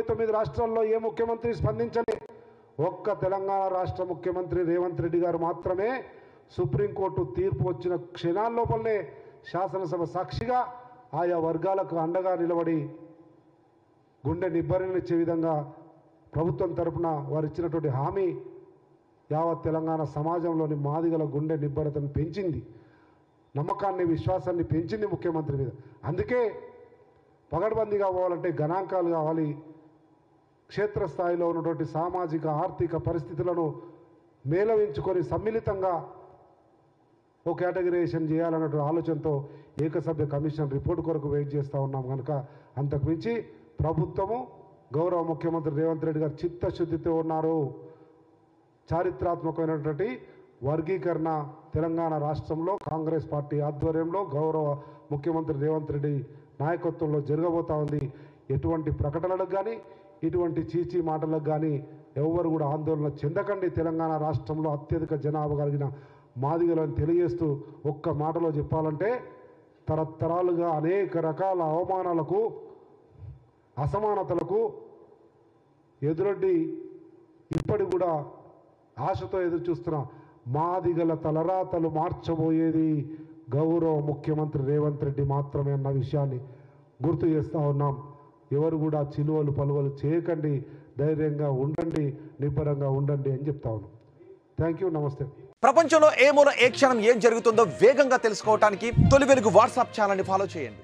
29 రాష్ట్రాల్లో ఏ ముఖ్యమంత్రి స్పందించలే. ఒక్క తెలంగాణ రాష్ట్ర ముఖ్యమంత్రి రేవంత్ రెడ్డి గారు మాత్రమే సుప్రీంకోర్టు తీర్పు వచ్చిన క్షణాల్లోపలనే శాసనసభ సాక్షిగా ఆయా వర్గాలకు అండగా నిలబడి గుండె నిబ్బరినిచ్చే విధంగా ప్రభుత్వం తరపున వారు ఇచ్చినటువంటి హామీ యావత్ తెలంగాణ సమాజంలోని మాదిగల గుండె నిబ్బరతను పెంచింది, నమ్మకాన్ని విశ్వాసాన్ని పెంచింది ముఖ్యమంత్రి మీద. అందుకే పగడ్బందీగా పోవాలంటే గణాంకాలు కావాలి, క్షేత్రస్థాయిలో ఉన్నటువంటి సామాజిక ఆర్థిక పరిస్థితులను మేళవించుకొని సమ్మిళితంగా ఓ కేటగిరైజేషన్ చేయాలన్నటువంటి ఆలోచనతో ఏకసభ్య కమిషన్ రిపోర్ట్ కొరకు వెయిట్ చేస్తూ ఉన్నాం. కనుక అంతకుమించి ప్రభుత్వము గౌరవ ముఖ్యమంత్రి రేవంత్ రెడ్డి గారు చిత్తశుద్ధితో ఉన్నారు. చారిత్రాత్మకమైనటువంటి వర్గీకరణ తెలంగాణ రాష్ట్రంలో కాంగ్రెస్ పార్టీ ఆధ్వర్యంలో గౌరవ ముఖ్యమంత్రి రేవంత్ రెడ్డి నాయకత్వంలో జరగబోతా ఉంది. ఎటువంటి ప్రకటనలకు కానీ ఇటువంటి చీచీ మాటలకు కానీ ఎవరు కూడా ఆందోళన చెందకండి. తెలంగాణ రాష్ట్రంలో అత్యధిక జనాభా కలిగిన మాదిగలను తెలియజేస్తూ ఒక్క మాటలో చెప్పాలంటే తరతరాలుగా అనేక రకాల అవమానాలకు అసమానతలకు ఎదురొడ్డి ఇప్పటి కూడా ఆశతో ఎదురు చూస్తున్న మాదిగల తలరాతలు మార్చబోయేది గౌరవ ముఖ్యమంత్రి రేవంత్ రెడ్డి మాత్రమే అన్న విషయాన్ని గుర్తు చేస్తూ ఉన్నాం. ఎవరు కూడా చిలువలు పలువలు చేయకండి, ధైర్యంగా ఉండండి, నిబ్బరంగా ఉండండి అని చెప్తా ఉన్నాం. థ్యాంక్ యూ, నమస్తే. ప్రపంచంలో ఏ మూల ఏ క్షణం ఏం జరుగుతుందో వేగంగా తెలుసుకోవడానికి తొలి వెలుగు వాట్సాప్ ఛానల్ని ఫాలో చేయండి.